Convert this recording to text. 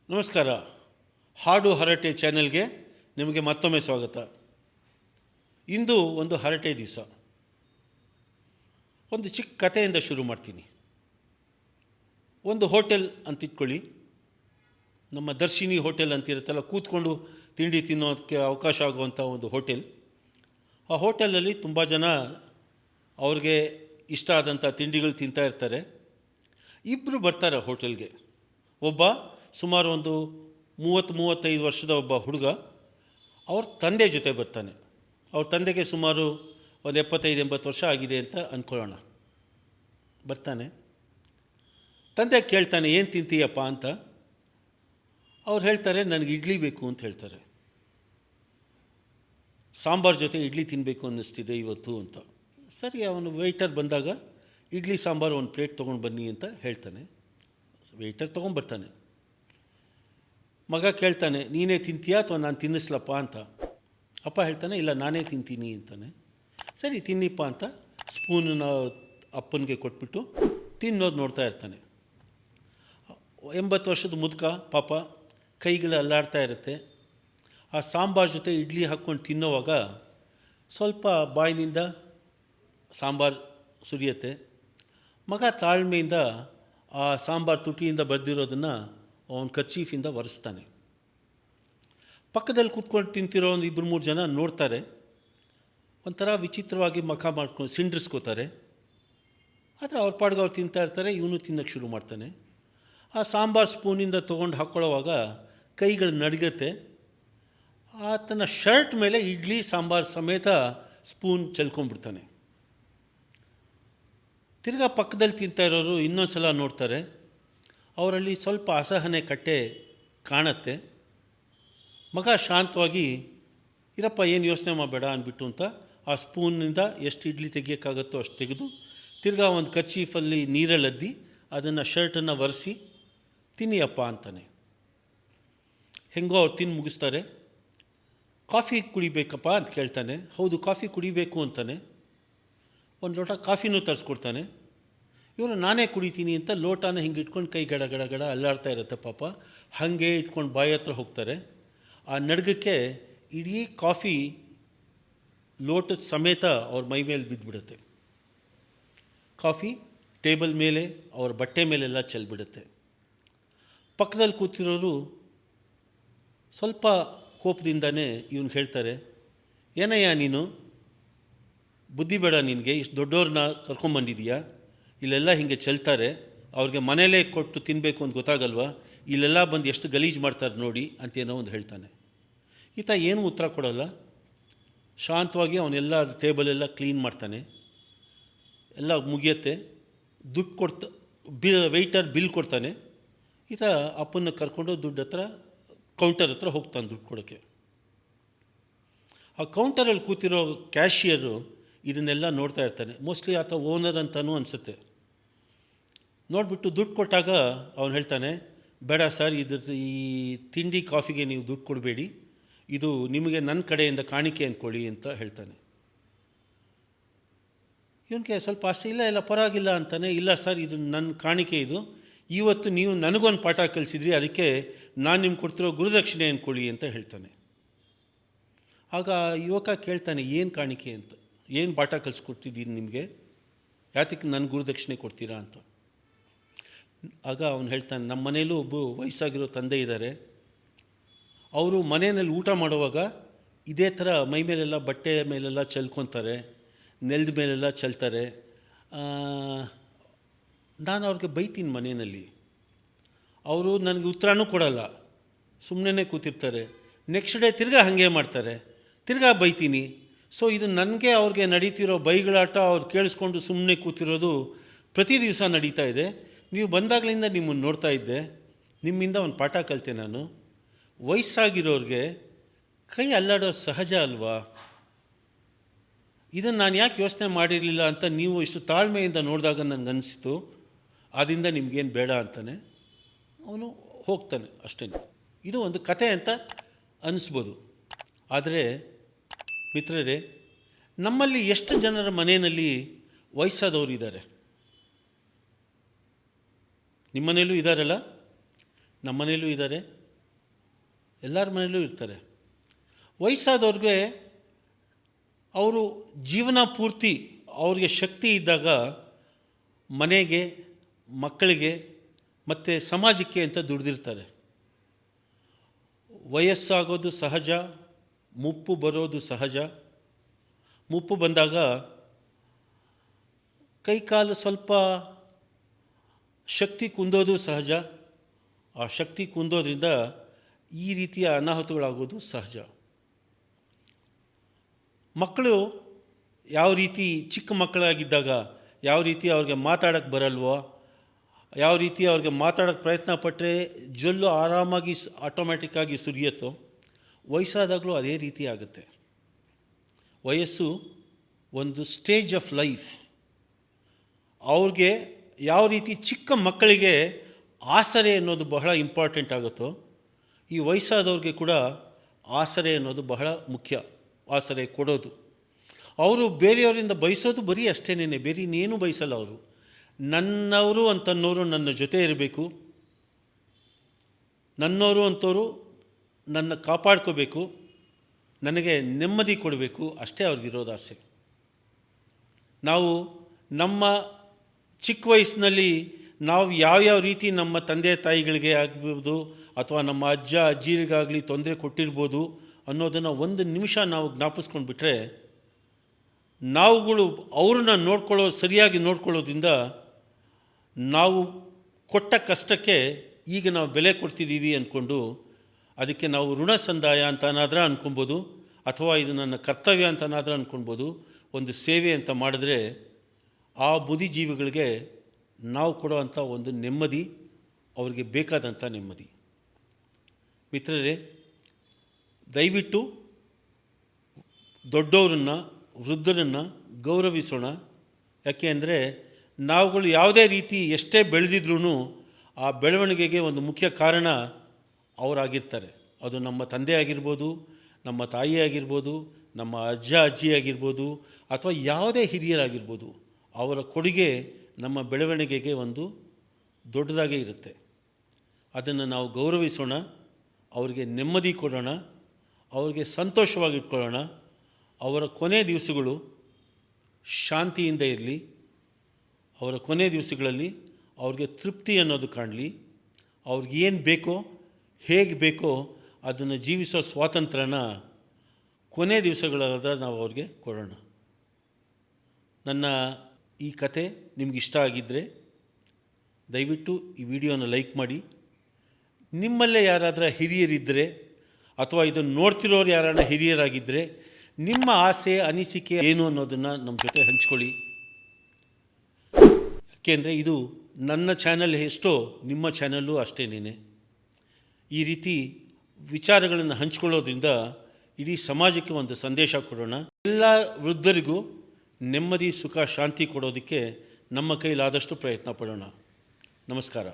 ನಮಸ್ಕಾರ. ಹಾಡು ಹರಟೆ ಚಾನೆಲ್ಗೆ ನಿಮಗೆ ಮತ್ತೊಮ್ಮೆ ಸ್ವಾಗತ. ಇಂದು ಒಂದು ಹರಟೆ ದಿವಸ. ಒಂದು ಚಿಕ್ಕ ಕಥೆಯಿಂದ ಶುರು ಮಾಡ್ತೀನಿ. ಒಂದು ಹೋಟೆಲ್ ಅಂತಿಟ್ಕೊಳ್ಳಿ. ನಮ್ಮ ದರ್ಶಿನಿ ಹೋಟೆಲ್ ಅಂತಿರುತ್ತಲ್ಲ, ಕೂತ್ಕೊಂಡು ತಿಂಡಿ ತಿನ್ನೋದಕ್ಕೆ ಅವಕಾಶ ಆಗುವಂಥ ಒಂದು ಹೋಟೆಲ್. ಆ ಹೋಟೆಲಲ್ಲಿ ತುಂಬ ಜನ ಅವ್ರಿಗೆ ಇಷ್ಟ ಆದಂಥ ತಿಂಡಿಗಳು ತಿಂತಾ ಇರ್ತಾರೆ. ಇಬ್ಬರು ಬರ್ತಾರೆ ಹೋಟೆಲ್ಗೆ. ಒಬ್ಬ ಸುಮಾರು ಒಂದು 30-35 ವರ್ಷದ ಒಬ್ಬ ಹುಡುಗ ಅವ್ರ ತಂದೆ ಜೊತೆ ಬರ್ತಾನೆ. ಅವ್ರ ತಂದೆಗೆ ಸುಮಾರು ಒಂದು 75-80 ವರ್ಷ ಆಗಿದೆ ಅಂತ ಅಂದ್ಕೊಳ್ಳೋಣ. ಬರ್ತಾನೆ. ತಂದೆ ಕೇಳ್ತಾನೆ, ಏನು ತಿಂತೀಯಪ್ಪ ಅಂತ. ಅವ್ರು ಹೇಳ್ತಾರೆ, ನನಗೆ ಇಡ್ಲಿ ಬೇಕು ಅಂತ ಹೇಳ್ತಾರೆ. ಸಾಂಬಾರು ಜೊತೆ ಇಡ್ಲಿ ತಿನ್ನಬೇಕು ಅನ್ನಿಸ್ತಿದೆ ಇವತ್ತು ಅಂತ. ಸರಿ, ಅವನು ವೆಯ್ಟರ್ ಬಂದಾಗ ಇಡ್ಲಿ ಸಾಂಬಾರು ಒಂದು ಪ್ಲೇಟ್ ತೊಗೊಂಡು ಬನ್ನಿ ಅಂತ ಹೇಳ್ತಾನೆ. ವೆಯ್ಟರ್ ತೊಗೊಂಡ್ಬರ್ತಾನೆ. ಮಗ ಕೇಳ್ತಾನೆ, ನೀನೇ ತಿಂತೀಯಾ ಅಥವಾ ನಾನು ತಿನ್ನಿಸ್ಲಪ್ಪ ಅಂತ. ಅಪ್ಪ ಹೇಳ್ತಾನೆ, ಇಲ್ಲ ನಾನೇ ತಿಂತೀನಿ ಅಂತಾನೆ. ಸರಿ ತಿನ್ನಿಪ್ಪ ಅಂತ ಸ್ಪೂನನ್ನ ಅಪ್ಪನಿಗೆ ಕೊಟ್ಬಿಟ್ಟು ತಿನ್ನೋದು ನೋಡ್ತಾ ಇರ್ತಾನೆ. 80 ವರ್ಷದ ಮುದುಕ ಪಾಪ, ಕೈಗಳು ಅಲ್ಲಾಡ್ತಾ ಇರುತ್ತೆ. ಆ ಸಾಂಬಾರು ಜೊತೆ ಇಡ್ಲಿ ಹಾಕ್ಕೊಂಡು ತಿನ್ನೋವಾಗ ಸ್ವಲ್ಪ ಬಾಯಿನಿಂದ ಸಾಂಬಾರು ಸುರಿಯುತ್ತೆ. ಮಗ ತಾಳ್ಮೆಯಿಂದ ಆ ಸಾಂಬಾರು ತುಟಿಯಿಂದ ಬದ್ದಿರೋದನ್ನು ಅವನ ಕರ್ಚೀಫಿಂದ ಒರೆಸ್ತಾನೆ. ಪಕ್ಕದಲ್ಲಿ ಕೂತ್ಕೊಂಡು ತಿಂತಿರೋ ಒಂದು 2-3 ಜನ ನೋಡ್ತಾರೆ. ಒಂಥರ ವಿಚಿತ್ರವಾಗಿ ಮುಖ ಮಾಡ್ಕೊಂಡು ಸಿಂಡ್ರಿಸ್ಕೋತಾರೆ. ಆದರೆ ಅವ್ರ ಪಾಡ್ಗೆ ಅವ್ರು ತಿಂತಾ ಇರ್ತಾರೆ. ಇವನು ತಿನ್ನೋಕ್ಕೆ ಶುರು ಮಾಡ್ತಾನೆ. ಆ ಸಾಂಬಾರು ಸ್ಪೂನಿಂದ ತೊಗೊಂಡು ಹಾಕ್ಕೊಳ್ಳೋವಾಗ ಕೈಗಳು ನಡುಗತ್ತೆ. ಆತನ ಶರ್ಟ್ ಮೇಲೆ ಇಡ್ಲಿ ಸಾಂಬಾರು ಸಮೇತ ಸ್ಪೂನ್ ಚೆಲ್ಕೊಂಡ್ಬಿಡ್ತಾನೆ. ತಿರ್ಗಾ ಪಕ್ಕದಲ್ಲಿ ತಿಂತಾ ಇರೋರು ಇನ್ನೊಂದು ಸಲ ನೋಡ್ತಾರೆ. ಅವರಲ್ಲಿ ಸ್ವಲ್ಪ ಅಸಹನೆ ಕಟ್ಟೆ ಕಾಣತ್ತೆ. ಮಗ ಶಾಂತವಾಗಿ, ಇರಪ್ಪ ಏನು ಯೋಚನೆ ಮಾಡಬೇಡ ಅಂದ್ಬಿಟ್ಟು ಅಂತ ಆ ಸ್ಪೂನಿಂದ ಎಷ್ಟು ಇಡ್ಲಿ ತೆಗಿಯೋಕ್ಕಾಗತ್ತೋ ಅಷ್ಟು ತೆಗೆದು ತಿರ್ಗಾ ಒಂದು ಕರ್ಚೀಫಲ್ಲಿ ನೀರಲ್ಲದ್ದಿ ಅದನ್ನು ಶರ್ಟನ್ನು ಒರೆಸಿ ತಿನ್ನಿಯಪ್ಪ ಅಂತಾನೆ. ಹೆಂಗೋ ಅವ್ರು ತಿಂದು ಮುಗಿಸ್ತಾರೆ. ಕಾಫಿ ಕುಡಿಬೇಕಪ್ಪ ಅಂತ ಕೇಳ್ತಾನೆ. ಹೌದು, ಕಾಫಿ ಕುಡಿಬೇಕು ಅಂತಾನೆ. ಒಂದು ಲೋಟ ಕಾಫಿನೂ ತರಿಸ್ಕೊಡ್ತಾನೆ. ಇವರು ನಾನೇ ಕುಡಿತೀನಿ ಅಂತ ಲೋಟನ ಹಿಂಗೆ ಇಟ್ಕೊಂಡು ಕೈ ಗಡ ಗಡ ಗಡ ಅಲ್ಲಾಡ್ತಾ ಇರುತ್ತೆ ಪಾಪ. ಹಾಗೆ ಇಟ್ಕೊಂಡು ಬಾಯಿ ಹತ್ರ ಹೋಗ್ತಾರೆ. ಆ ನಡ್ಗಕ್ಕೆ ಇಡೀ ಕಾಫಿ ಲೋಟದ ಸಮೇತ ಅವ್ರ ಮೈ ಮೇಲೆ ಬಿದ್ದುಬಿಡುತ್ತೆ. ಕಾಫಿ ಟೇಬಲ್ ಮೇಲೆ, ಅವ್ರ ಬಟ್ಟೆ ಮೇಲೆಲ್ಲ ಚೆಲ್ಬಿಡುತ್ತೆ. ಪಕ್ಕದಲ್ಲಿ ಕೂತಿರೋರು ಸ್ವಲ್ಪ ಕೋಪದಿಂದನೇ ಇವನು ಹೇಳ್ತಾರೆ, ಏನಯ್ಯ ನೀನು, ಬುದ್ಧಿ ಬೇಡ ನಿನಗೆ, ಇಷ್ಟು ದೊಡ್ಡವ್ರನ್ನ ಕರ್ಕೊಂಬಂದಿದೀಯಾ, ಇಲ್ಲೆಲ್ಲ ಹೀಗೆ ಚೆಲ್ತಾರೆ, ಅವ್ರಿಗೆ ಮನೇಲೇ ಕೊಟ್ಟು ತಿನ್ನಬೇಕು ಅಂತ ಗೊತ್ತಾಗಲ್ವಾ, ಇಲ್ಲೆಲ್ಲ ಬಂದು ಎಷ್ಟು ಗಲೀಜು ಮಾಡ್ತಾರೆ ನೋಡಿ ಅಂತೇನೋ ಒಂದು ಹೇಳ್ತಾನೆ. ಈತ ಏನೂ ಉತ್ತರ ಕೊಡೋಲ್ಲ. ಶಾಂತವಾಗಿ ಅವನೆಲ್ಲ ಟೇಬಲೆಲ್ಲ ಕ್ಲೀನ್ ಮಾಡ್ತಾನೆ. ಎಲ್ಲ ಮುಗಿಯುತ್ತೆ. ದುಡ್ಡು ವೆಯ್ಟರ್ ಬಿಲ್ ಕೊಡ್ತಾನೆ. ಈತ ಅಪ್ಪನ್ನ ಕರ್ಕೊಂಡು ಕೌಂಟರ್ ಹತ್ರ ಹೋಗ್ತಾನೆ ದುಡ್ಡು ಕೊಡೋಕ್ಕೆ. ಆ ಕೌಂಟರಲ್ಲಿ ಕೂತಿರೋ ಕ್ಯಾಶಿಯರು ಇದನ್ನೆಲ್ಲ ನೋಡ್ತಾ ಇರ್ತಾನೆ. ಮೋಸ್ಟ್ಲಿ ಆತ ಓನರ್ ಅಂತಲೂ ಅನಿಸುತ್ತೆ. ನೋಡಿಬಿಟ್ಟು ದುಡ್ಡು ಕೊಟ್ಟಾಗ ಅವನು ಹೇಳ್ತಾನೆ, ಬೇಡ ಸರ್, ಈ ತಿಂಡಿ ಕಾಫಿಗೆ ನೀವು ದುಡ್ಡು ಕೊಡಬೇಡಿ, ಇದು ನಿಮಗೆ ನನ್ನ ಕಡೆಯಿಂದ ಕಾಣಿಕೆ ಅಂದ್ಕೊಳ್ಳಿ ಅಂತ ಹೇಳ್ತಾನೆ. ಇವನಿಗೆ ಸ್ವಲ್ಪ ಆಸೆ, ಇಲ್ಲ ಪರವಾಗಿಲ್ಲ ಅಂತಾನೆ. ಇಲ್ಲ ಸರ್, ಇದು ನನ್ನ ಕಾಣಿಕೆ, ಇದು ಇವತ್ತು ನೀವು ನನಗೊಂದು ಪಾಠ ಕಲಿಸಿದ್ರಿ, ಅದಕ್ಕೆ ನಾನು ನಿಮ್ಗೆ ಕೊಡ್ತಿರೋ ಗುರುದಕ್ಷಿಣೆ ಅಂದ್ಕೊಳ್ಳಿ ಅಂತ ಹೇಳ್ತಾನೆ. ಆಗ ಯುವಕ ಕೇಳ್ತಾನೆ, ಏನು ಕಾಣಿಕೆ ಅಂತ, ಏನು ಪಾಠ ಕಲಿಸ್ಕೊಡ್ತಿದ್ದೀನಿ ನಿಮಗೆ, ಯಾತಕ್ಕೆ ನನ್ನ ಗುರುದಕ್ಷಿಣೆ ಕೊಡ್ತೀರಾ ಅಂತ. ಆಗ ಅವನು ಹೇಳ್ತಾನೆ, ನಮ್ಮ ಮನೇಲೂ ಒಬ್ಬ ವಯಸ್ಸಾಗಿರೋ ತಂದೆ ಇದ್ದಾರೆ. ಅವರು ಮನೆಯಲ್ಲಿ ಊಟ ಮಾಡುವಾಗ ಇದೇ ಥರ ಮೈ ಮೇಲೆಲ್ಲ ಬಟ್ಟೆ ಮೇಲೆಲ್ಲ ಚೆಲ್ಕೊತಾರೆ, ನೆಲದ ಮೇಲೆಲ್ಲ ಚೆಲ್ತಾರೆ. ನಾನು ಅವ್ರಿಗೆ ಬೈತೀನಿ ಮನೆಯಲ್ಲಿ. ಅವರು ನನಗೆ ಉತ್ತರನೂ ಕೊಡಲ್ಲ, ಸುಮ್ಮನೆ ಕೂತಿರ್ತಾರೆ. ನೆಕ್ಸ್ಟ್ ಡೇ ತಿರ್ಗಾ ಹಾಗೆ ಮಾಡ್ತಾರೆ, ತಿರ್ಗಾ ಬೈತೀನಿ. ಸೊ ಇದು ನನಗೆ ಅವ್ರಿಗೆ ನಡೀತಿರೋ ಬೈಗಳಾಟ ಅವ್ರು ಕೇಳಿಸ್ಕೊಂಡು ಸುಮ್ಮನೆ ಕೂತಿರೋದು ಪ್ರತಿ ದಿವಸ ನಡೀತಾ ಇದೆ. ನೀವು ಬಂದಾಗಲಿಂದ ನಿಮ್ಮನ್ನು ನೋಡ್ತಾ ಇದ್ದೆ, ನಿಮ್ಮಿಂದ ಒಂದು ಪಾಠ ಕಲಿತೆ ನಾನು. ವಯಸ್ಸಾಗಿರೋರಿಗೆ ಕೈ ಅಲ್ಲಾಡೋ ಸಹಜ ಅಲ್ವಾ, ಇದನ್ನು ನಾನು ಯಾಕೆ ಯೋಚನೆ ಮಾಡಿರಲಿಲ್ಲ ಅಂತ ನೀವು ಇಷ್ಟು ತಾಳ್ಮೆಯಿಂದ ನೋಡಿದಾಗ ನನಗನ್ನಿಸಿತು. ಆದ್ದರಿಂದ ನಿಮಗೇನು ಬೇಡ ಅಂತಾನೆ ಅವನು ಹೋಗ್ತಾನೆ. ಅಷ್ಟೇ. ಇದು ಒಂದು ಕತೆ ಅಂತ ಅನ್ನಿಸ್ಬೋದು. ಆದರೆ ಮಿತ್ರರೇ, ನಮ್ಮಲ್ಲಿ ಎಷ್ಟು ಜನರ ಮನೆಯಲ್ಲಿ ವಯಸ್ಸಾದವರು ಇದ್ದಾರೆ? ನಿಮ್ಮ ಮನೆಯಲ್ಲೂ ಇದ್ದಾರಲ್ಲ? ನಮ್ಮ ಮನೇಲೂ ಇದ್ದಾರೆ, ಎಲ್ಲರ ಮನೇಲೂ ಇರ್ತಾರೆ. ವಯಸ್ಸಾದವ್ರಿಗೆ ಅವರು ಜೀವನ ಪೂರ್ತಿ ಅವ್ರಿಗೆ ಶಕ್ತಿ ಇದ್ದಾಗ ಮನೆಗೆ, ಮಕ್ಕಳಿಗೆ ಮತ್ತು ಸಮಾಜಕ್ಕೆ ಅಂತ ದುಡಿದಿರ್ತಾರೆ. ವಯಸ್ಸಾಗೋದು ಸಹಜ, ಮುಪ್ಪು ಬರೋದು ಸಹಜ. ಮುಪ್ಪು ಬಂದಾಗ ಕೈಕಾಲು ಸ್ವಲ್ಪ ಶಕ್ತಿ ಕುಂದೋದು ಸಹಜ. ಆ ಶಕ್ತಿ ಕುಂದೋದ್ರಿಂದ ಈ ರೀತಿಯ ಅನಾಹುತಗಳಾಗೋದು ಸಹಜ. ಮಕ್ಕಳು ಯಾವ ರೀತಿ ಚಿಕ್ಕ ಮಕ್ಕಳಾಗಿದ್ದಾಗ ಯಾವ ರೀತಿ ಅವ್ರಿಗೆ ಮಾತಾಡೋಕ್ಕೆ ಬರಲ್ವೋ, ಯಾವ ರೀತಿ ಅವ್ರಿಗೆ ಮಾತಾಡೋಕ್ಕೆ ಪ್ರಯತ್ನ ಪಟ್ಟರೆ ಜೊಲ್ಲು ಆರಾಮಾಗಿ ಆಟೋಮ್ಯಾಟಿಕ್ಕಾಗಿ ಸುರಿಯುತ್ತೋ, ವಯಸ್ಸಾದಾಗಲೂ ಅದೇ ರೀತಿ ಆಗುತ್ತೆ. ವಯಸ್ಸು ಒಂದು ಸ್ಟೇಜ್ ಆಫ್ ಲೈಫ್. ಅವ್ರಿಗೆ ಯಾವ ರೀತಿ ಚಿಕ್ಕ ಮಕ್ಕಳಿಗೆ ಆಸರೆ ಅನ್ನೋದು ಬಹಳ ಇಂಪಾರ್ಟೆಂಟ್ ಆಗುತ್ತೋ, ಈ ವಯಸ್ಸಾದವ್ರಿಗೆ ಕೂಡ ಆಸರೆ ಅನ್ನೋದು ಬಹಳ ಮುಖ್ಯ. ಆಸರೆ ಕೊಡೋದು. ಅವರು ಬೇರೆಯವರಿಂದ ಬಯಸೋದು ಬರೀ ಅಷ್ಟೇನೇ, ಬೇರೆ ಇನ್ನೇನು ಬಯಸಲ್ಲ. ಅವರು ನನ್ನವರು ಅಂತನ್ನೋರು ನನ್ನ ಜೊತೆ ಇರಬೇಕು, ನನ್ನವರು ಅಂಥವರು ನನ್ನ ಕಾಪಾಡ್ಕೋಬೇಕು, ನನಗೆ ನೆಮ್ಮದಿ ಕೊಡಬೇಕು, ಅಷ್ಟೇ ಅವ್ರಿಗಿರೋದು ಆಸೆ. ನಾವು ನಮ್ಮ ಚಿಕ್ಕ ವಯಸ್ಸಿನಲ್ಲಿ ನಾವು ಯಾವ್ಯಾವ ರೀತಿ ನಮ್ಮ ತಂದೆ ತಾಯಿಗಳಿಗೆ ಆಗ್ಬೋದು ಅಥವಾ ನಮ್ಮ ಅಜ್ಜ ಅಜ್ಜಿರಿಗಾಗಲಿ ತೊಂದರೆ ಕೊಟ್ಟಿರ್ಬೋದು ಅನ್ನೋದನ್ನು ಒಂದು ನಿಮಿಷ ನಾವು ಜ್ಞಾಪಿಸ್ಕೊಂಡು ಬಿಟ್ಟರೆ, ನಾವುಗಳು ಅವ್ರನ್ನ ಸರಿಯಾಗಿ ನೋಡ್ಕೊಳ್ಳೋದ್ರಿಂದ ನಾವು ಕೊಟ್ಟ ಕಷ್ಟಕ್ಕೆ ಈಗ ನಾವು ಬೆಲೆ ಕೊಡ್ತಿದ್ದೀವಿ ಅಂದ್ಕೊಂಡು ಅದಕ್ಕೆ ನಾವು ಋಣ ಸಂದಾಯ ಅಂತನಾದ್ರೆ ಅಂದ್ಕೊಬೋದು, ಅಥವಾ ಇದು ನನ್ನ ಕರ್ತವ್ಯ ಅಂತನಾದ್ರೆ ಅಂದ್ಕೊಳ್ಬೋದು. ಒಂದು ಸೇವೆ ಅಂತ ಮಾಡಿದ್ರೆ ಆ ಬುದ್ಧಿಜೀವಿಗಳಿಗೆ ನಾವು ಕೊಡೋವಂಥ ಒಂದು ನೆಮ್ಮದಿ, ಅವರಿಗೆ ಬೇಕಾದಂಥ ನೆಮ್ಮದಿ. ಮಿತ್ರರೇ, ದಯವಿಟ್ಟು ದೊಡ್ಡವರನ್ನು, ವೃದ್ಧರನ್ನು ಗೌರವಿಸೋಣ. ಯಾಕೆ ಅಂದರೆ ನಾವುಗಳು ಯಾವುದೇ ರೀತಿ ಎಷ್ಟೇ ಬೆಳೆದಿದ್ರೂ ಆ ಬೆಳವಣಿಗೆಗೆ ಒಂದು ಮುಖ್ಯ ಕಾರಣ ಅವರಾಗಿರ್ತಾರೆ. ಅದು ನಮ್ಮ ತಂದೆ ಆಗಿರ್ಬೋದು, ನಮ್ಮ ತಾಯಿ ಆಗಿರ್ಬೋದು, ನಮ್ಮ ಅಜ್ಜ ಅಜ್ಜಿ ಆಗಿರ್ಬೋದು, ಅಥವಾ ಯಾವುದೇ ಹಿರಿಯರಾಗಿರ್ಬೋದು. ಅವರ ಕೊಡುಗೆ ನಮ್ಮ ಬೆಳವಣಿಗೆಗೆ ಒಂದು ದೊಡ್ಡದಾಗೇ ಇರುತ್ತೆ. ಅದನ್ನು ನಾವು ಗೌರವಿಸೋಣ, ಅವರಿಗೆ ನೆಮ್ಮದಿ ಕೊಡೋಣ, ಅವರಿಗೆ ಸಂತೋಷವಾಗಿಟ್ಕೊಳ್ಳೋಣ. ಅವರ ಕೊನೆ ದಿವಸಗಳು ಶಾಂತಿಯಿಂದ ಇರಲಿ, ಅವರ ಕೊನೆ ದಿವಸಗಳಲ್ಲಿ ಅವ್ರಿಗೆ ತೃಪ್ತಿ ಅನ್ನೋದು ಕಾಣಲಿ, ಅವ್ರಿಗೇನು ಬೇಕೋ ಹೇಗೆ ಬೇಕೋ ಅದನ್ನು ಜೀವಿಸೋ ಸ್ವಾತಂತ್ರ್ಯನ ಕೊನೆ ದಿವಸಗಳಾದ ನಾವು ಅವ್ರಿಗೆ ಕೊಡೋಣ. ನನ್ನ ಈ ಕತೆ ನಿಮಗಿಷ್ಟ ಆಗಿದ್ದರೆ ದಯವಿಟ್ಟು ಈ ವಿಡಿಯೋನ ಲೈಕ್ ಮಾಡಿ. ನಿಮ್ಮಲ್ಲೇ ಯಾರಾದರೂ ಹಿರಿಯರಿದ್ದರೆ ಅಥವಾ ಇದನ್ನು ನೋಡ್ತಿರೋರು ಯಾರನ್ನ ಹಿರಿಯರಾಗಿದ್ದರೆ ನಿಮ್ಮ ಆಸೆ ಅನಿಸಿಕೆ ಏನು ಅನ್ನೋದನ್ನು ನಮ್ಮ ಜೊತೆ ಹಂಚ್ಕೊಳ್ಳಿ. ಯಾಕೆಂದರೆ ಇದು ನನ್ನ ಚಾನಲ್ ಎಷ್ಟೋ ನಿಮ್ಮ ಚಾನಲ್ಲು ಅಷ್ಟೇನೇ. ಈ ರೀತಿ ವಿಚಾರಗಳನ್ನು ಹಂಚ್ಕೊಳ್ಳೋದ್ರಿಂದ ಇಡೀ ಸಮಾಜಕ್ಕೆ ಒಂದು ಸಂದೇಶ ಕೊಡೋಣ. ಎಲ್ಲ ವೃದ್ಧರಿಗೂ ನೆಮ್ಮದಿ, ಸುಖ, ಶಾಂತಿ ಕೊಡೋದಕ್ಕೆ ನಮ್ಮ ಕೈಲಾದಷ್ಟು ಪ್ರಯತ್ನ ಪಡೋಣ. ನಮಸ್ಕಾರ.